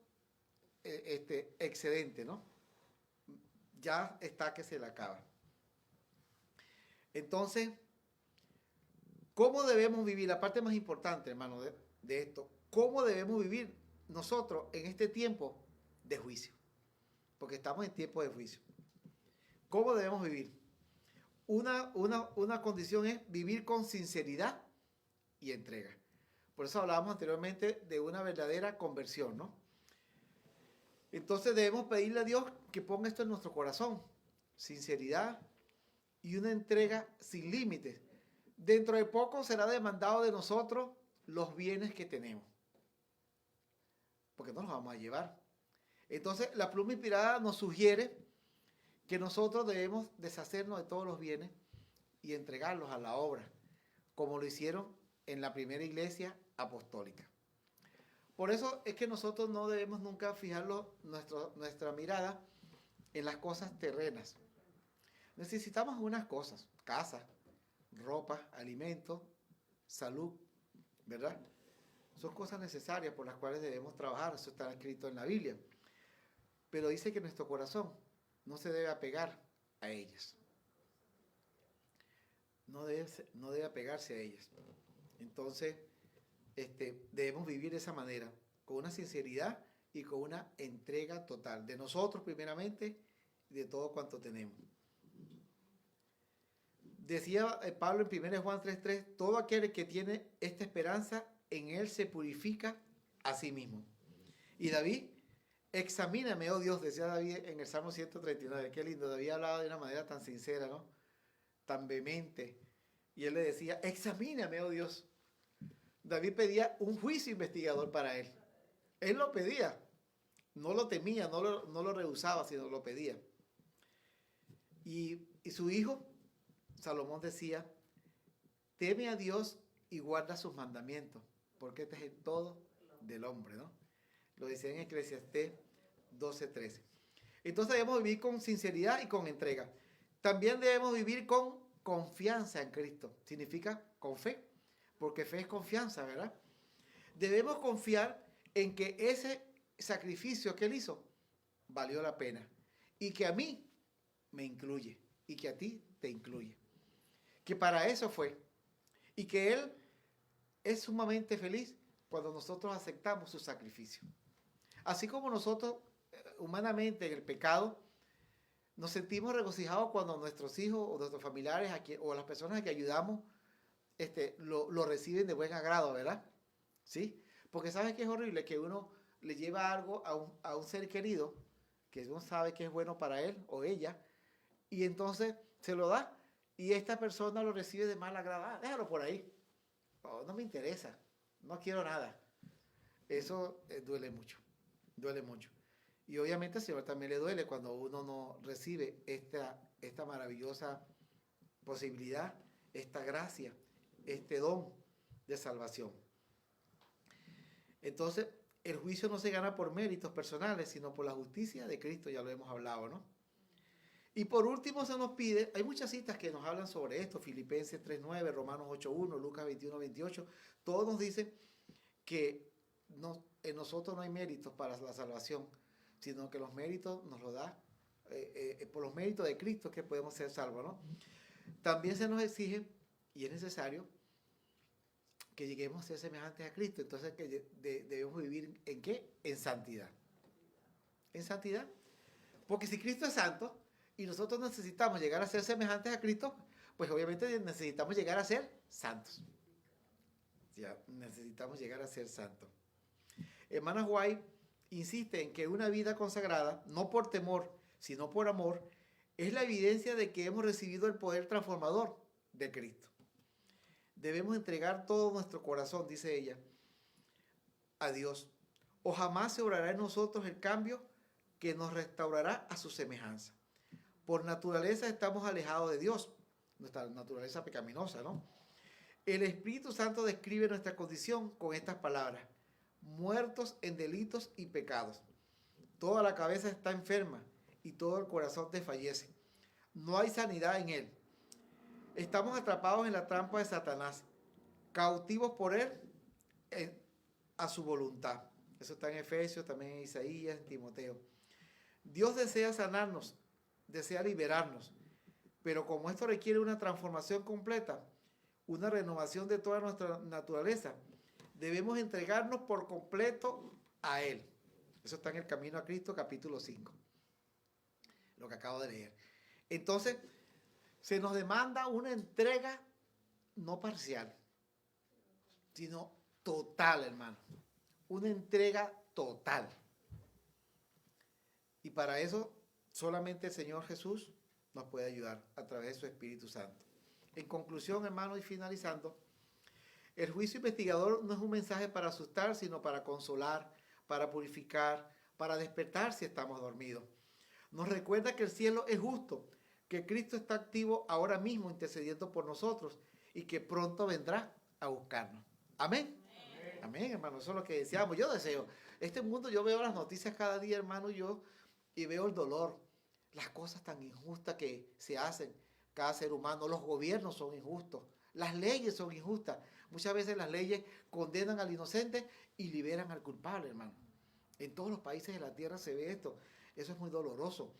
excedente, ¿no? Ya está que se le acaba. Entonces, ¿cómo debemos vivir? La parte más importante, hermano, de esto, ¿cómo debemos vivir nosotros en este tiempo de juicio? Porque estamos en tiempo de juicio. ¿Cómo debemos vivir? Una condición es vivir con sinceridad y entrega. Por eso hablábamos anteriormente de una verdadera conversión, ¿no? Entonces debemos pedirle a Dios que ponga esto en nuestro corazón. Sinceridad y una entrega sin límites. Dentro de poco será demandado de nosotros los bienes que tenemos. Porque no los vamos a llevar. Entonces la pluma inspirada nos sugiere que nosotros debemos deshacernos de todos los bienes y entregarlos a la obra, como lo hicieron en la primera iglesia apostólica. Por eso es que nosotros no debemos nunca fijar nuestra mirada en las cosas terrenas. Necesitamos unas cosas, casa, ropa, alimento, salud, ¿verdad? Son cosas necesarias por las cuales debemos trabajar, eso está escrito en la Biblia. Pero dice que nuestro corazón no se debe apegar a ellas. No debe apegarse a ellas. Entonces, debemos vivir de esa manera, con una sinceridad y con una entrega total, de nosotros primeramente y de todo cuanto tenemos. Decía Pablo en 1 Juan 3:3, todo aquel que tiene esta esperanza, en él se purifica a sí mismo. Y David, examíname, oh Dios, decía David en el Salmo 139, qué lindo, David hablaba de una manera tan sincera, ¿no? Tan vehemente. Y él le decía, examíname, oh Dios. David pedía un juicio investigador para él. Él lo pedía, no lo temía, no lo rehusaba, sino lo pedía. Y su hijo, Salomón, decía, teme a Dios y guarda sus mandamientos, porque este es el todo del hombre, ¿no? Lo decía en Eclesiastés 12:13. Entonces debemos vivir con sinceridad y con entrega. También debemos vivir con confianza en Cristo. Significa con fe, porque fe es confianza, ¿verdad? Debemos confiar en que ese sacrificio que Él hizo valió la pena y que a mí me incluye y que a ti te incluye. Que para eso fue y que Él es sumamente feliz cuando nosotros aceptamos su sacrificio. Así como nosotros humanamente en el pecado nos sentimos regocijados cuando nuestros hijos o nuestros familiares o las personas a que ayudamos lo reciben de buen agrado, ¿verdad? ¿Sí? Porque ¿sabes qué es horrible? Que uno le lleva algo a un ser querido que uno sabe que es bueno para él o ella y entonces se lo da y esta persona lo recibe de mal agrado. Déjalo por ahí. No me interesa. No quiero nada. Eso duele mucho. Duele mucho. Y obviamente al Señor también le duele cuando uno no recibe esta maravillosa posibilidad, esta gracia, este don de salvación. Entonces, el juicio no se gana por méritos personales, sino por la justicia de Cristo, ya lo hemos hablado, ¿no? Y por último se nos pide, hay muchas citas que nos hablan sobre esto, Filipenses 3:9, Romanos 8:1, Lucas 21:28, todos nos dicen que en nosotros no hay méritos para la salvación, sino que los méritos nos los da, por los méritos de Cristo que podemos ser salvos, ¿no? También se nos exige, y es necesario, que lleguemos a ser semejantes a Cristo. Entonces debemos vivir ¿en qué? En santidad. En santidad. Porque si Cristo es santo y nosotros necesitamos llegar a ser semejantes a Cristo, pues obviamente necesitamos llegar a ser santos. Ya, necesitamos llegar a ser santos. Hermana White insiste en que una vida consagrada, no por temor, sino por amor, es la evidencia de que hemos recibido el poder transformador de Cristo. Debemos entregar todo nuestro corazón, dice ella, a Dios, o jamás se obrará en nosotros el cambio que nos restaurará a su semejanza. Por naturaleza estamos alejados de Dios, nuestra naturaleza pecaminosa, ¿no? El Espíritu Santo describe nuestra condición con estas palabras: muertos en delitos y pecados. Toda la cabeza está enferma y todo el corazón desfallece. No hay sanidad en él. Estamos atrapados en la trampa de Satanás, cautivos por él a su voluntad. Eso está en Efesios, también en Isaías, en Timoteo. Dios desea sanarnos, desea liberarnos, pero como esto requiere una transformación completa, una renovación de toda nuestra naturaleza, debemos entregarnos por completo a Él. Eso está en el Camino a Cristo, capítulo 5, lo que acabo de leer. Entonces, se nos demanda una entrega no parcial, sino total, hermano. Una entrega total. Y para eso solamente el Señor Jesús nos puede ayudar a través de su Espíritu Santo. En conclusión, hermano, y finalizando, el juicio investigador no es un mensaje para asustar, sino para consolar, para purificar, para despertar si estamos dormidos. Nos recuerda que el cielo es justo, que Cristo está activo ahora mismo intercediendo por nosotros y que pronto vendrá a buscarnos. Amén. Amén, amén, hermano. Eso es lo que deseamos. Yo deseo. Este mundo, yo veo las noticias cada día, hermano, y veo el dolor. las cosas tan injustas que se hacen cada ser humano. Los gobiernos son injustos, las leyes son injustas. Muchas veces las leyes condenan al inocente y liberan al culpable, hermano. En todos los países de la tierra se ve esto. Eso es muy doloroso.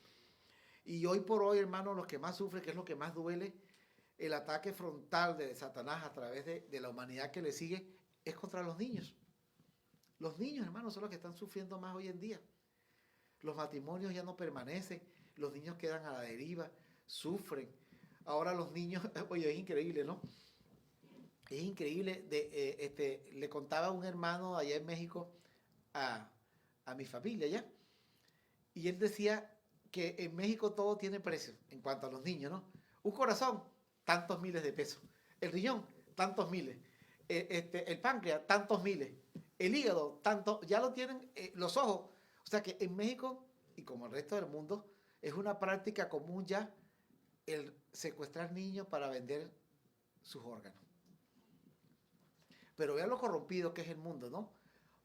Y hoy por hoy, hermano, los que más sufren, que es lo que más duele, el ataque frontal de Satanás a través de la humanidad que le sigue, es contra los niños. Los niños, hermano, son los que están sufriendo más hoy en día. Los matrimonios ya no permanecen, los niños quedan a la deriva, sufren. Ahora los niños, oye, es increíble, ¿no? Es increíble. Le contaba a un hermano allá en México a mi familia allá, y él decía que en México todo tiene precio en cuanto a los niños, ¿no? Un corazón, tantos miles de pesos. El riñón, tantos miles. El páncreas, tantos miles. El hígado, tanto, ya lo tienen los ojos. O sea que en México, y como el resto del mundo, es una práctica común ya el secuestrar niños para vender sus órganos. Pero vean lo corrompido que es el mundo, ¿no?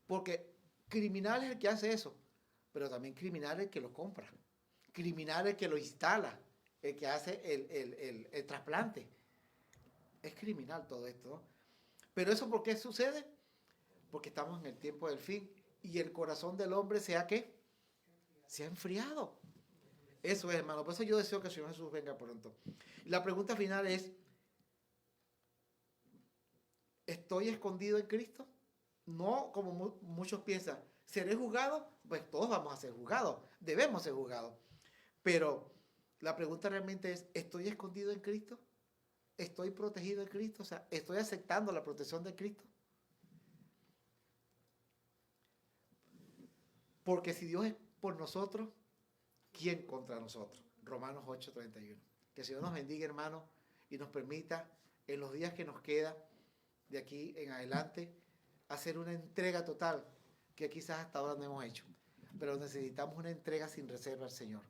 Porque criminal es el que hace eso, pero también criminal es el que lo compra. Criminal es el que lo instala, el que hace el trasplante. Es criminal todo esto, ¿no? Pero eso, ¿por qué sucede? Porque estamos en el tiempo del fin y el corazón del hombre se ha enfriado. Eso es, hermano. Por eso yo deseo que el Señor Jesús venga pronto. Y la pregunta final es, ¿estoy escondido en Cristo? No como muchos piensan, ¿seré juzgado? Pues todos vamos a ser juzgados, debemos ser juzgados. Pero la pregunta realmente es, ¿estoy escondido en Cristo? ¿Estoy protegido en Cristo? O sea, ¿estoy aceptando la protección de Cristo? Porque si Dios es por nosotros, ¿quién contra nosotros? Romanos 8:31. Que el Señor nos bendiga, hermanos, y nos permita en los días que nos queda de aquí en adelante hacer una entrega total que quizás hasta ahora no hemos hecho. Pero necesitamos una entrega sin reserva al Señor.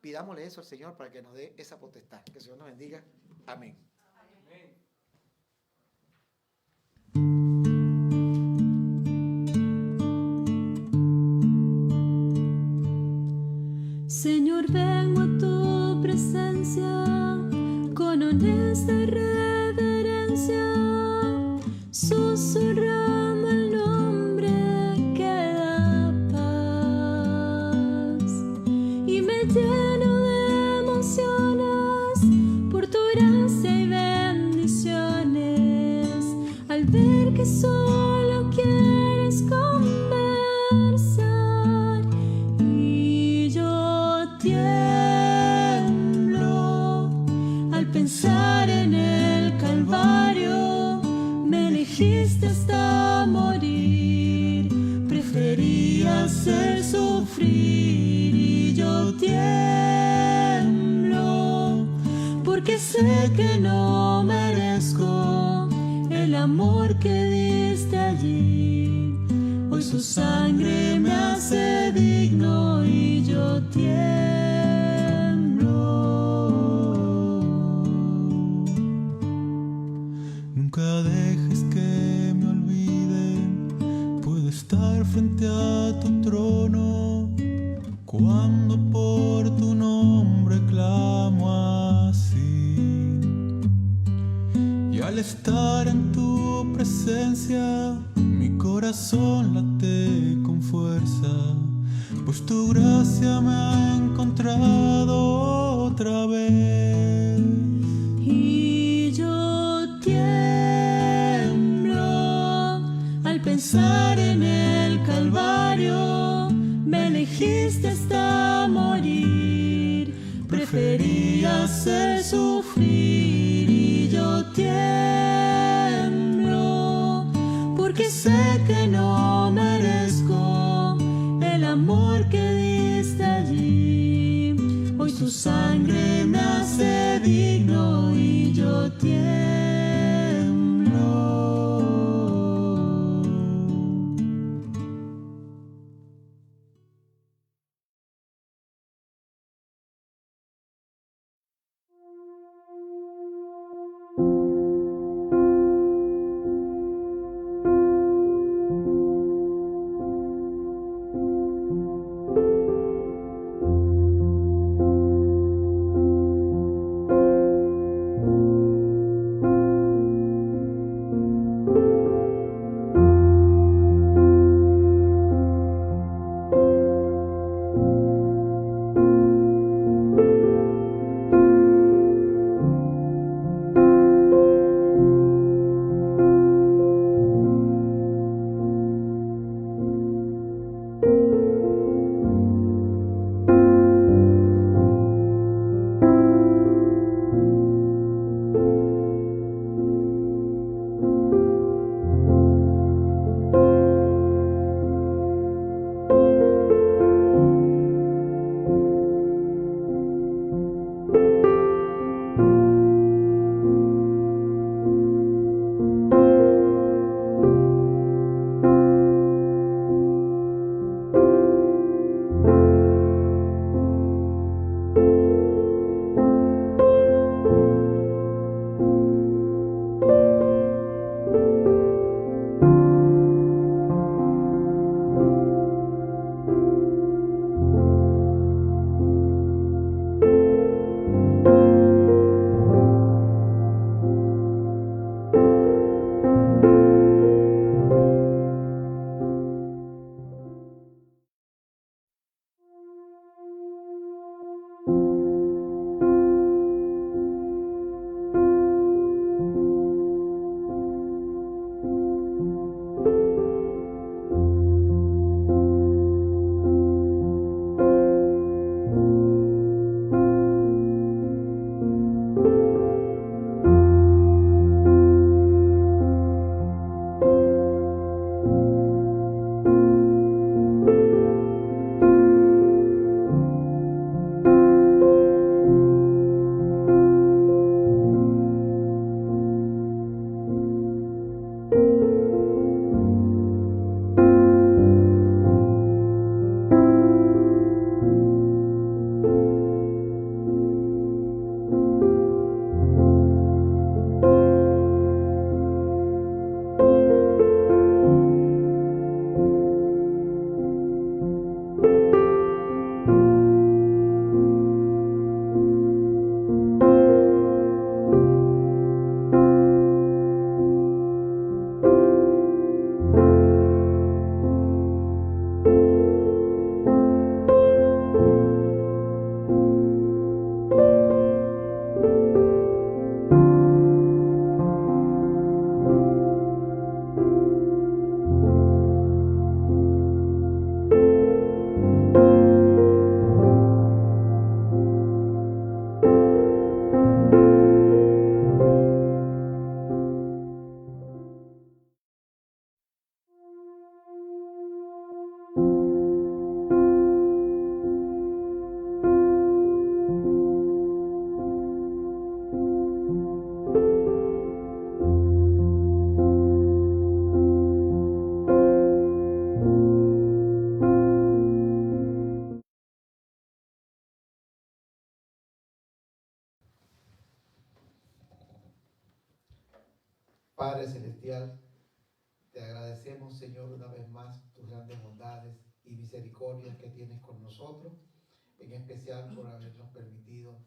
Pidámosle eso al Señor para que nos dé esa potestad. Que el Señor nos bendiga. Amén. Señor, vengo a tu presencia con honesta reverencia, susurrando el nombre que da paz, y me lleno de emociones por tu gracia y bendiciones, al ver que solo quieres conversar, y yo tiemblo al pensar en el Calvario. Me elegiste hasta morir, preferías el sufrir, y yo tiemblo porque sé que no merezco el amor que diste allí. Hoy su sangre me hace digno y yo tiemblo. Nunca dejes que me olviden, puedo estar frente a tu trono cuando por tu nombre clamo así. Y al estar en tu presencia, mi corazón late con fuerza, pues tu gracia me ha encontrado otra vez. Y yo tiemblo al pensar en el Calvario. Me elegiste hasta morir, preferías el sufrir, y yo tiemblo porque sé que no merezco el amor que diste allí. Hoy tu sangre me hace digno y yo tiemblo. Padre Celestial, te agradecemos, Señor, una vez más tus grandes bondades y misericordias que tienes con nosotros, en especial por habernos permitido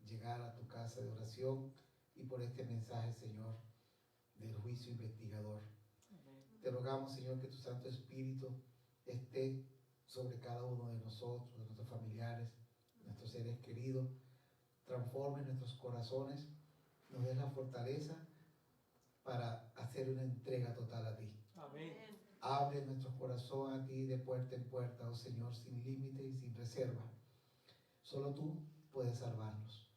llegar a tu casa de oración y por este mensaje, Señor, del juicio investigador. Te rogamos, Señor, que tu Santo Espíritu esté sobre cada uno de nosotros, de nuestros familiares, de nuestros seres queridos, transforme nuestros corazones, nos dé la fortaleza para hacer una entrega total a ti. Amén. Abre nuestro corazón a ti de puerta en puerta, oh Señor, sin límite y sin reserva. Solo tú puedes salvarnos.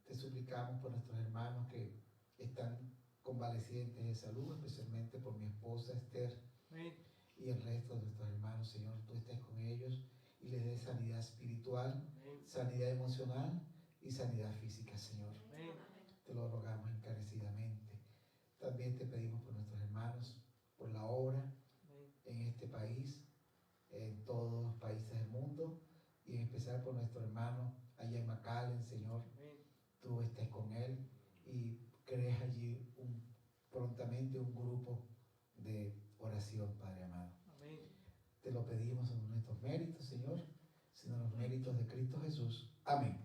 Te suplicamos por nuestros hermanos que están convalecientes de salud, especialmente por mi esposa Esther. Amén. Y el resto de nuestros hermanos, Señor, tú estés con ellos y les des sanidad espiritual, Amén. sanidad emocional y sanidad física, Señor. Amén. Te lo rogamos encarecidamente. También te pedimos por nuestros hermanos, por la obra en este país, en todos los países del mundo, y en especial por nuestro hermano allá en McAllen, Señor. Amén. Tú estés con él y crees allí prontamente un grupo de oración, Padre amado. Amén. Te lo pedimos en nuestros méritos, Señor, sino en los méritos de Cristo Jesús. Amén.